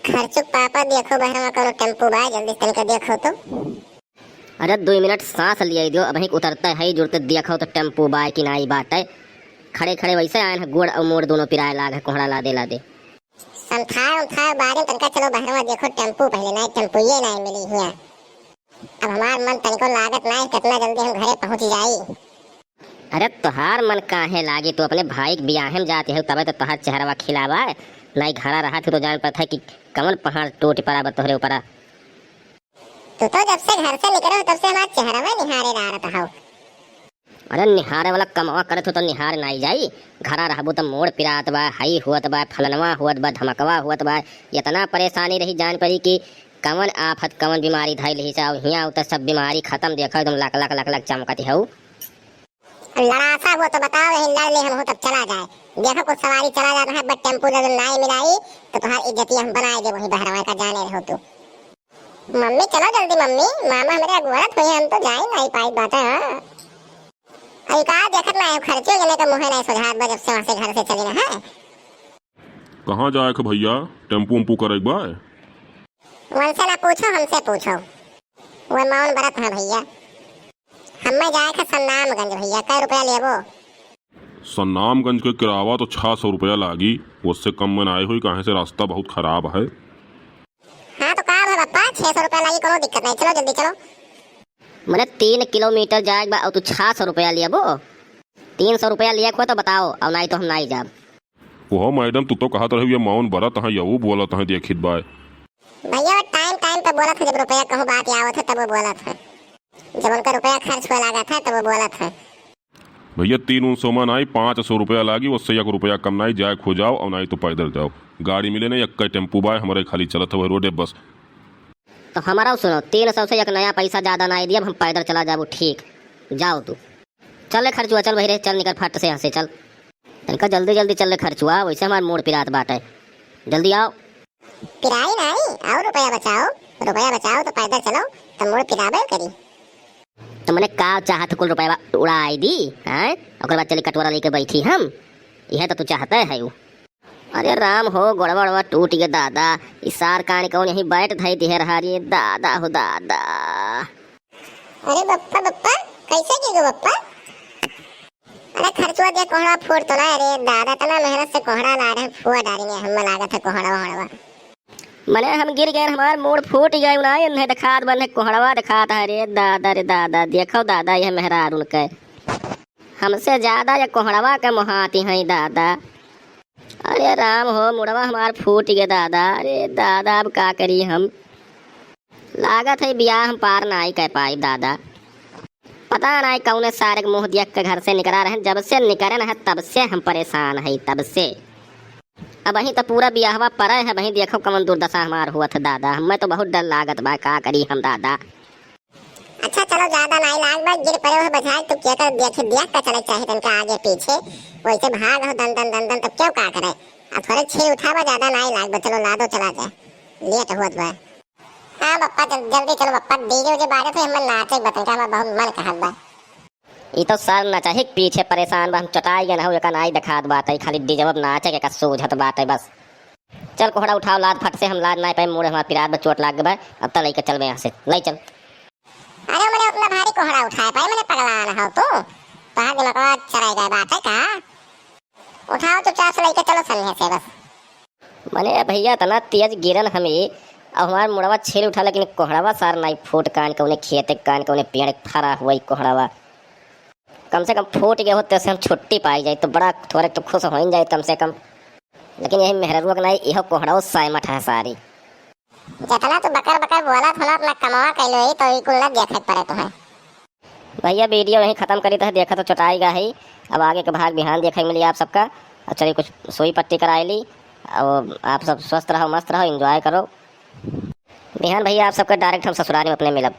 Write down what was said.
खर्चुक पापा देखो बहरवा करो टेम्पू बा जल्दी तनका देखो तो। अरे 2 मिनट सांस लिए दियो अभी उतरते है जुड़ते देखो तो टेम्पू बा कि नाई बाटे। खड़े खड़े वैसे आए हैं गोड़ और मोड़ दोनों पिराए लाग है कोहड़ा ला दे। संथाए बारे तनका चलो बहरवा देखो टेम्पू पहले नहीं टेम्पू ये नहीं मिली हिया। अब हमार मन तनको लागत नहीं कितना जल्दी हम घरे पहुंच जाई। अरे तोहार मन काहे लागी तू अपने भाई के बियाह में जाती है तबे तो तोहार चेहरा खिलावा है नहीं घरा रहा थे तो जान पता है कि कमल पहाड़ टूट पड़ा तोहरे ऊपर। तू तो जब से घर से निकले हो तब से हमारा चेहरा में निहारे रहा हो। अरे निहारे वाला कमावा करे तो निहार नहीं जाई। घरा रहबो तो मोड़ पिरात बा हई हुअत बा फलनवा हुअत बा धमकवा हुअत बा इतना परेशानी रही जान पड़ी कि कमन आफत कमन बीमारी धइल ही सा हिया उतर सब बीमारी खत्म देखो एकदम लाख लाख लाख लाख चमकती हूँ। लड़ासा हो तो बताओ यही लड़ ले हम हो तब चला जाए। देखो कुछ सवारी चला जाता है बट टेम्पू जब नहीं मिलाई तो तुम्हारी इज्जती हम बनाए दे वही बहरवा का जाने रहो तू। मम्मी चलो जल्दी मम्मी मामा मेरे अगुआत हुए हम तो जाए नहीं पाई बात है। अरे कहा देखत ना खर्चे जने का मुहे नहीं सुझात बा जब से वहां से घर से चली ना है। कहाँ जाए के भैया टेम्पू उम्पू करे बा? उनसे ना पूछो हमसे पूछो। वो मौन बरत है भैया। हमें जाए का सन्नामगंज भैया कै रुपया लेबो? सन्नामगंज के किरावा तो 600 रुपया लागी उससे कम में आए हुई कहाँ से रास्ता बहुत खराब है। हाँ तो कहा है पप्पा 600 रुपया लागी कोनो दिक्कत नहीं चलो जल्दी चलो। मैंने 3 किलोमीटर जाए और तू 600 रुपया लियाबो 300 रुपया लिया को तो बताओ और नहीं तो हम नहीं जाब। वो मैडम तू तो कहत रही ये मौन बरत है यहू बोलत है देखित बाय। भैया टाइम पे बोला था जब रुपया कहूँ बात आवत है तब वो बोला था जब उनका रुपया खर्च हो लगा था तब वो बोला था। भैया 300 में नहीं 500 रुपया लागी उससे 1 रुपया कम नहीं जाए खो जाओ और नहीं तो पैदल जाओ गाड़ी मिले नहीं एक टेम्पू बाय हमारे खाली चलत है रोडे बस। तो हमारा सुनो 300 से एक नया पैसा ज्यादा नहीं दिया हम पैदल चला जाबो ठीक जाओ तू चल खर्चुआ चल भैया चल निकल फट से यहाँ से चल इनका जल्दी जल्दी चल खर्चुआ वैसे हमारे मोड़ पिरात बाट है जल्दी आओ। पिराई नहीं और रुपया बचाओ तो पैदल चलो तो मोड़ पिराबे करी। तो मैंने का चाहत कुल रुपया उड़ाई दी हैं और बाद चली कटोरा लेके बैठी हम यह तो तू चाहता है वो। अरे राम हो गोड़वा टूट गया दादा इसार कान कौन यहीं बैठ धई दिहे रहा रे दादा हो दादा। अरे बप्पा कैसे की गो बप्पा? अरे खर्चवा दे कोहड़ा फोड़ तो ना अरे दादा तना मेहनत से कोहड़ा ला रहे फुआ डालेंगे हम लागत है कोहड़ा। मने हम गिर गए हमार मोड़ फूट गए ना इन्हें दिखात बने कोहड़वा दिखात है रे दादा देखो दादा यह मेहरार उनके हमसे ज्यादा ये कोहड़वा के मोहाती हैं दादा। अरे राम हो मुड़वा हमार फूट गए दादा अरे दादा अब का करी हम लागत है बियाह हम पार नहीं कह पाई दादा। पता नहीं कौने सारे मुँह देख के घर से निकला रहे जब से निकले न है तब से हम परेशान है तब से। अब वहीं तो पूरा बियाहवा पड़ा है वहीं देखो कमन दुर्दशा हमार हुआ था दादा हमें तो बहुत डर लागत बा का करी हम दादा। अच्छा चलो ज्यादा नहीं लाग बा गिर पड़े हो बजाय तू क्या कर देख का चले चाहिए तनका आगे पीछे वैसे भाग हो दन तब क्यों का करे अब थोड़े छे उठावा ज्यादा नहीं लाग बा चलो ला दो चला जाए लेट हुआ बा। हाँ बप्पा जल्दी चलो बप्पा डीजे उजे बारे तो हम नाचे बतन का बहुत मन कहत बा। ये तो सर न चाहे पीछे परेशान बा हम चटाई गए ना हो नाई दिखात बात है खाली डीजे अब नाचे के सूझत बात है बस। चल कोहड़ा उठाओ लाद फट से हम लाद ना पाए मुड़े हमारे पिरात में चोट लाग गए अब तो लेके चल यहाँ से ले चल। अरे मैंने उतना भारी कोहड़ा उठाया पाए मैंने पगला ना हो तो कहा दिमाग चढ़ाई गए बात है कहा उठाओ तो चार से लेके चलो संगे से बस। मने भैया तना तेज गिरन हमें अब हमारे मुड़वा छेल उठा लेकिन कोहड़ावा सार नहीं फूट कान के उन्हें खेत कान के उन्हें पेड़ फरा हुआ कोहड़ावा कम से कम फूट गए होते से हम छुट्टी पाई जाए तो बड़ा थोड़े तो खुश हो जाए कम से कम। लेकिन यही मेहरुआ नहीं यह कोहड़ा साइमठ है सारी जितना तो बकर बोला थोड़ा अपना कमावा कैलो ही तो कुल ना देखे पड़े तो है। भैया वीडियो यहीं खत्म करी तो देखा तो चटाएगा ही अब आगे के भाग बिहान देखा मिली आप सबका। और चलिए कुछ सुई पट्टी कराई ली और आप सब स्वस्थ रहो मस्त रहो एंजॉय करो बिहान भैया आप सबका डायरेक्ट हम ससुराल में अपने मिलब।